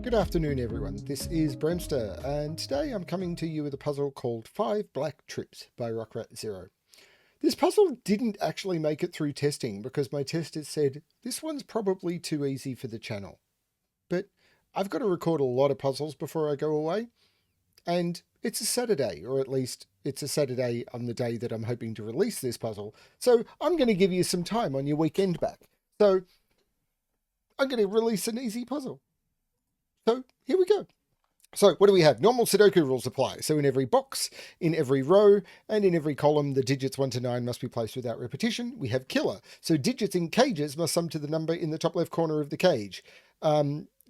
Good afternoon, everyone. This is BremSter, and today I'm coming to you with a puzzle called 5 Black Trips by rockratzero. This puzzle didn't actually make it through testing because my tester said this one's probably too easy for the channel. But I've got to record a lot of puzzles before I go away, and it's a Saturday, or at least it's a Saturday on the day that I'm hoping to release this puzzle, so I'm going to give you some time on your weekend back. So I'm going to release an easy puzzle. So here we go. So what do we have? Normal Sudoku rules apply. So in every box, in every row, and in every column, the digits 1 to 9 must be placed without repetition. We have killer. So digits in cages must sum to the number in the top left corner of the cage.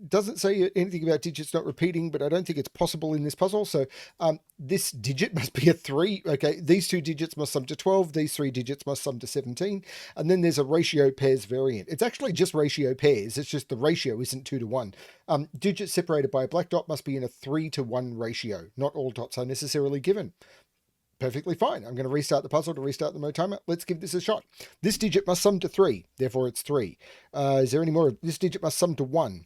Doesn't say anything about digits not repeating, but I don't think it's possible in this puzzle. So this digit must be a 3. Okay, these two digits must sum to 12. These 3 digits must sum to 17. And then there's a ratio pairs variant. It's actually just ratio pairs. It's just the ratio isn't 2 to 1. Digits separated by a black dot must be in a 3 to 1 ratio. Not all dots are necessarily given. Perfectly fine. I'm going to restart the puzzle to restart the mode timer. Let's give this a shot. This digit must sum to 3. Therefore, it's 3. Is there any more? This digit must sum to 1.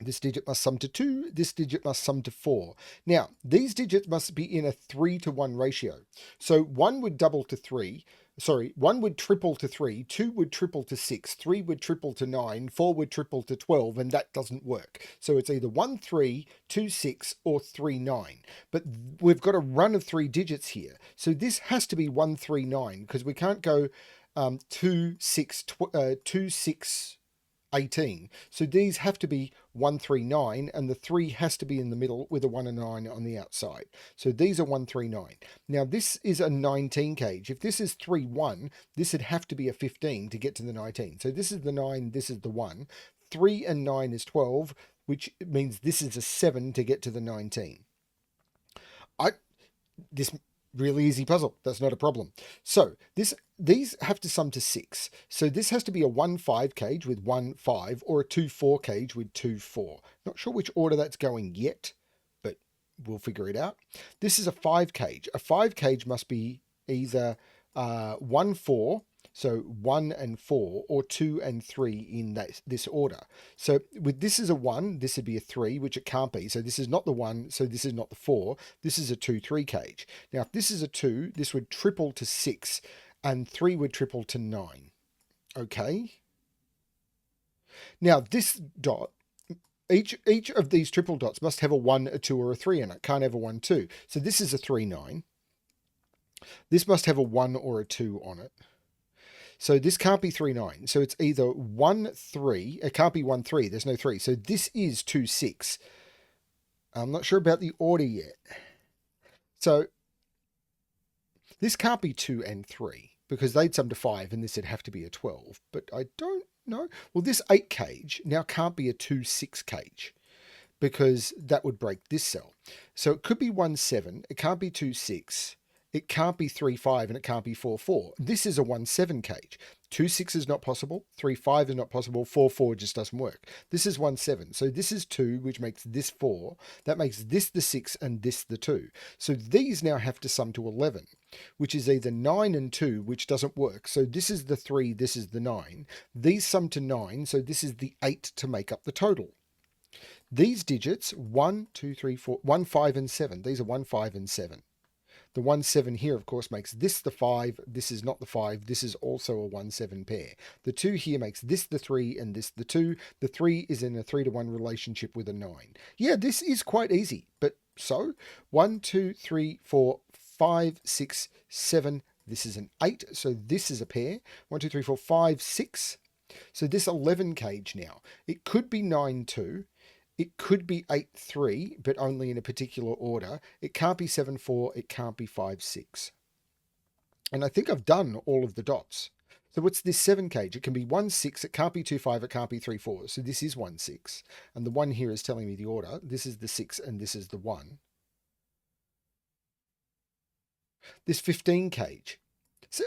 This digit must sum to 2. This digit must sum to 4. Now, these digits must be in a 3 to 1 ratio. So 1 would double to 3. Sorry, 1 would triple to 3. 2 would triple to 6. 3 would triple to 9. 4 would triple to 12. And that doesn't work. So it's either 1, 3, 2, 6, or 3, 9. But we've got a run of 3 digits here. So this has to be 1, 3, 9. Because we can't go 2, 6, 2, 6, 18. So these have to be 1, 3, 9, and the 3 has to be in the middle with a 1 and 9 on the outside. So these are 1, 3, 9. Now this is a 19 cage. If this is 3, 1, this would have to be a 15 to get to the 19. So this is the 9, this is the 1. 3 and 9 is 12, which means this is a 7 to get to the 19. This really easy puzzle. That's not a problem. So these have to sum to 6. So this has to be a 1-5 cage with 1-5 or a 2-4 cage with 2-4. Not sure which order that's going yet, but we'll figure it out. This is a 5 cage. A 5 cage must be either 1-4, so 1 and 4, or 2 and 3 in this order. So with this is a 1, this would be a 3, which it can't be. So this is not the 1, so this is not the 4. This is a 2-3 cage. Now, if this is a 2, this would triple to 6, and 3 would triple to 9. Okay? Now, this dot, each of these triple dots must have a 1, a 2, or a 3 in it. Can't have a 1, 2. So this is a 3, 9. This must have a 1 or a 2 on it. So this can't be 3, 9. So it's either 1, 3. It can't be 1, 3. There's no 3. So this is 2, 6. I'm not sure about the order yet. So this can't be 2 and 3 because they'd sum to 5 and this would have to be a 12. But I don't know. Well, this 8 cage now can't be a 2, 6 cage because that would break this cell. So it could be 1, 7. It can't be 2, 6. It can't be 3, 5, and it can't be 4, 4. This is a 1, 7 cage. 2, 6 is not possible. 3, 5 is not possible. 4, 4 just doesn't work. This is 1, 7. So this is 2, which makes this 4. That makes this the 6 and this the 2. So these now have to sum to 11, which is either 9 and 2, which doesn't work. So this is the 3, this is the 9. These sum to 9, so this is the 8 to make up the total. These digits, 1, 2, 3, 4, 1, 5, and 7. These are 1, 5, and 7. The 1, 7 here, of course, makes this the 5. This is not the 5. This is also a 1, 7 pair. The 2 here makes this the 3 and this the 2. The 3 is in a 3 to 1 relationship with a 9. Yeah, this is quite easy. But so 1, 2, 3, 4, 5, 6, 7. This is an 8. So this is a pair. 1, 2, 3, 4, 5, 6. So this 11 cage now. It could be 9, 2. It could be 8, 3, but only in a particular order. It can't be 7, 4. It can't be 5, 6. And I think I've done all of the dots. So what's this 7 cage? It can be 1, 6. It can't be 2, 5. It can't be 3, 4. So this is 1, 6. And the 1 here is telling me the order. This is the 6 and this is the 1. This 15 cage. So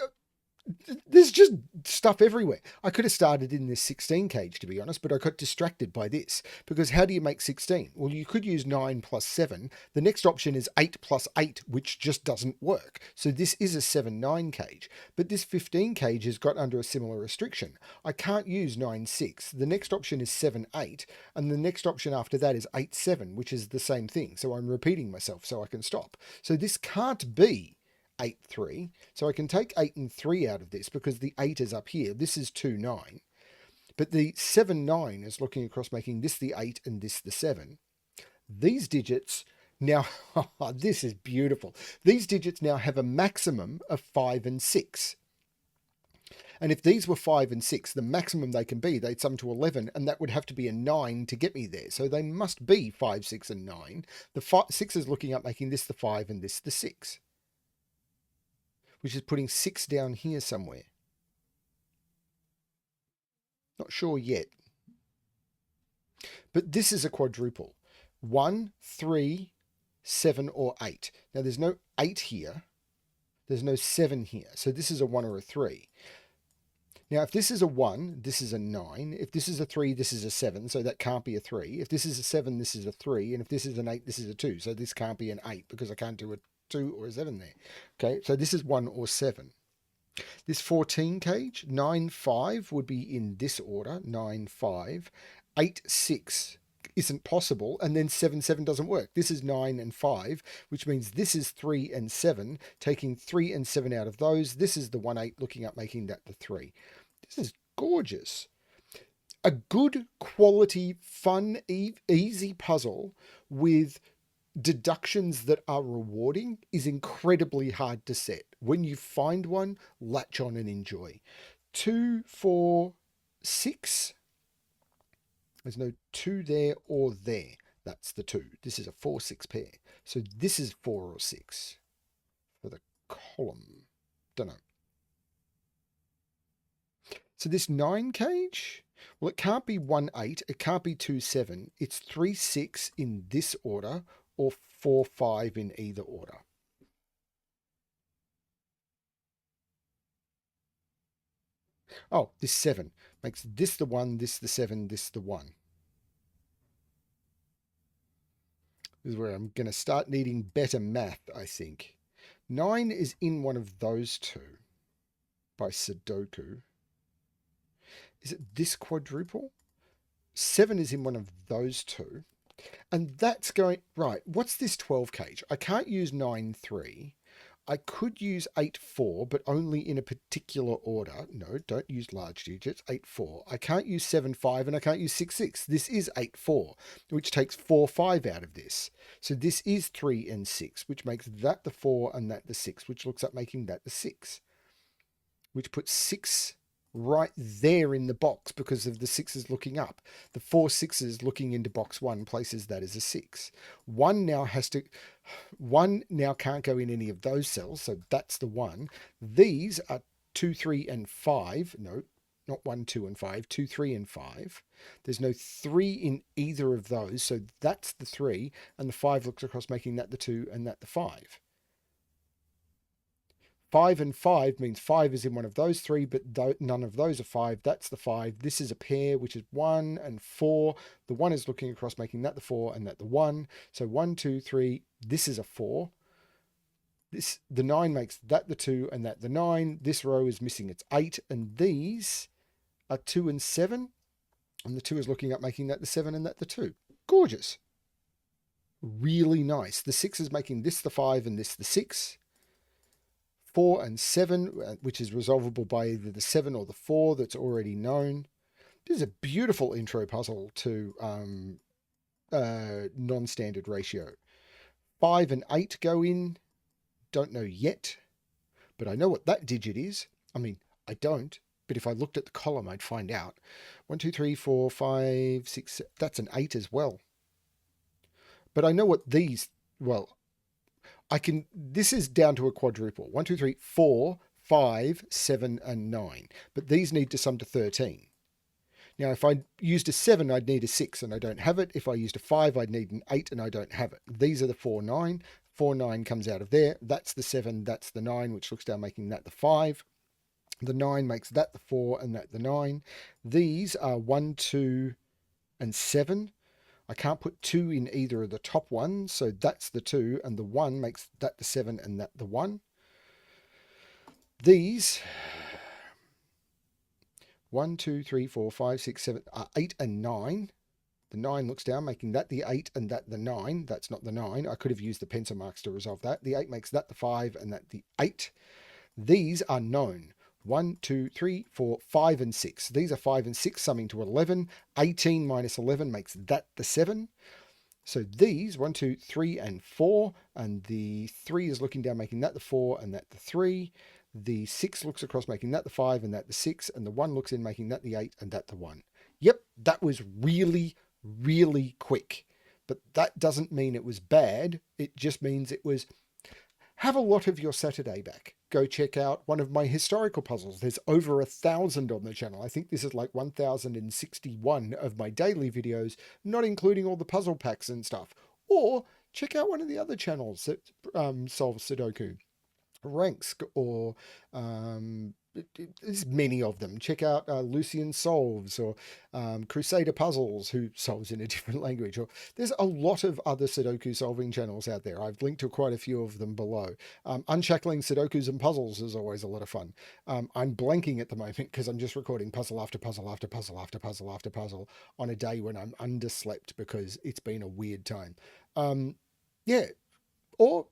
There's just stuff everywhere. I could have started in this 16 cage, to be honest, but I got distracted by this, because how do you make 16? Well, you could use 9 plus 7. The next option is 8 plus 8, which just doesn't work. So this is a 7-9 cage, but this 15 cage has got under a similar restriction. I can't use 9-6. The next option is 7-8, and the next option after that is 8-7, which is the same thing. So I'm repeating myself, so I can stop. So this can't be 8-3. So I can take 8 and 3 out of this because the 8 is up here. This is 2-9. But the 7-9 is looking across, making this the 8 and this the 7. These digits now, this is beautiful. These digits now have a maximum of 5 and 6. And if these were 5 and 6, the maximum they can be, they'd sum to 11, and that would have to be a 9 to get me there. So they must be 5, 6, and 9. The 6 is looking up, making this the 5 and this the 6. Which is putting 6 down here somewhere. Not sure yet. But this is a quadruple. 1, 3, 7, or 8. Now there's no 8 here. There's no 7 here. So this is a 1 or a 3. Now if this is a 1, this is a 9. If this is a 3, this is a 7. So that can't be a 3. If this is a 7, this is a 3. And if this is an 8, this is a 2. So this can't be an 8 because I can't do a 2 or a 7 there. Okay, so this is 1 or 7. This 14 cage, 9-5 would be in this order, 9-5. 8-6 isn't possible, and then 7-7 doesn't work. This is 9 and 5, which means this is 3 and 7, taking 3 and 7 out of those. This is the 1-8 looking up, making that the 3. This is gorgeous. A good quality, fun, easy puzzle with deductions that are rewarding is incredibly hard to set. When you find one, latch on and enjoy. 2, 4, 6. There's no 2 there or there. That's the 2. This is a 4-6 pair. So this is 4 or 6 for the column. Don't know. So this 9 cage, well, it can't be 1-8. It can't be 2-7. It's 3-6 in this order, or 4-5 in either order. Oh, this 7 makes this the 1, this the 7, this the 1. This is where I'm going to start needing better math, I think. 9 is in one of those two by Sudoku. Is it this quadruple? 7 is in one of those two. And that's going, right, what's this 12 cage? I can't use 9-3. I could use 8-4, but only in a particular order. No, don't use large digits. 8-4. I can't use 7-5 and I can't use 6-6. This is 8-4, which takes 4-5 out of this. So this is 3 and 6, which makes that the 4 and that the 6, which looks like making that the 6, which puts 6 right there in the box because of the 6s looking up. The 4 6s looking into box 1 places that as a 6. 1 now can't go in any of those cells, so that's the 1. These are 2, 3, and 5. No, not 1, 2, and 5. 2, 3, and 5. There's no 3 in either of those, so that's the 3, and the 5 looks across, making that the 2 and that the 5. 5 and 5 means 5 is in one of those 3, but none of those are 5. That's the 5. This is a pair, which is 1 and 4. The 1 is looking across, making that the 4 and that the 1. So 1, 2, 3. This is a 4. The 9 makes that the 2 and that the 9. This row is missing its 8. And these are 2 and 7. And the 2 is looking up, making that the 7 and that the 2. Gorgeous. Really nice. The 6 is making this the 5 and this the 6. 4 and 7, which is resolvable by either the 7 or the 4 that's already known. This is a beautiful intro puzzle to non-standard ratio. 5 and 8 go in. Don't know yet, but I know what that digit is. I mean, I don't, but if I looked at the column, I'd find out. 1, 2, 3, 4, 5, 6, that's an 8 as well. But I know what these, well, this is down to a quadruple. 1, 2, 3, 4, 5, 7, and 9. But these need to sum to 13. Now, if I used a 7, I'd need a 6, and I don't have it. If I used a 5, I'd need an 8, and I don't have it. These are the 4, 9. 4, 9 comes out of there. That's the 7, that's the 9, which looks down, making that the 5. The 9 makes that the 4 and that the 9. These are 1, 2, and 7. I can't put 2 in either of the top ones, so that's the 2, and the 1 makes that the 7 and that the 1. These 1, 2, 3, 4, 5, 6, 7 are 8 and 9. The 9 looks down, making that the 8 and that the 9. That's not the 9. I could have used the pencil marks to resolve that. The 8 makes that the 5 and that the 8. These are known. 1, 2, 3, 4, 5, and 6. These are 5 and 6, summing to 11. 18 minus 11 makes that the 7. So these, 1, 2, 3, and 4, and the 3 is looking down, making that the 4 and that the 3. The 6 looks across, making that the 5 and that the 6, and the 1 looks in, making that the 8 and that the 1. Yep, that was really, really quick. But that doesn't mean it was bad. It just means it was... Have a lot of your Saturday back. Go check out one of my historical puzzles. There's over 1,000 on the channel. I think this is like 1,061 of my daily videos, not including all the puzzle packs and stuff. Or check out one of the other channels that solves Sudoku. Ranks, or there's many of them. Check out Lucian Solves, or Crusader Puzzles, who solves in a different language. Or there's a lot of other Sudoku solving channels out there. I've linked to quite a few of them below. Unshackling Sudokus and Puzzles is always a lot of fun. I'm blanking at the moment because I'm just recording puzzle after puzzle after puzzle after puzzle after puzzle on a day when I'm underslept because it's been a weird time. Yeah, or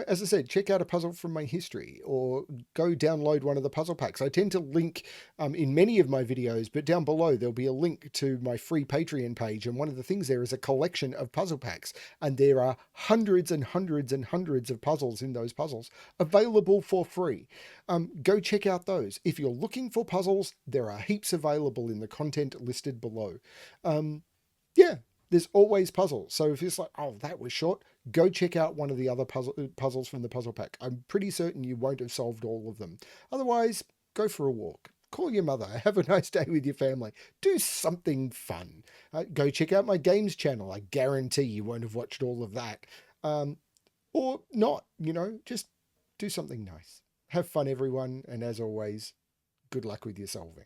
as I said, check out a puzzle from my history, or go download one of the puzzle packs. I tend to link in many of my videos, but down below there'll be a link to my free Patreon page, and one of the things there is a collection of puzzle packs, and there are hundreds and hundreds and hundreds of puzzles in those puzzles available for free. Go check out those. If you're looking for puzzles, there are heaps available in the content listed below. Yeah. There's always puzzles. So if it's like, oh, that was short, go check out one of the other puzzles from the puzzle pack. I'm pretty certain you won't have solved all of them. Otherwise, go for a walk. Call your mother. Have a nice day with your family. Do something fun. Go check out my games channel. I guarantee you won't have watched all of that. Or not, just do something nice. Have fun, everyone. And as always, good luck with your solving.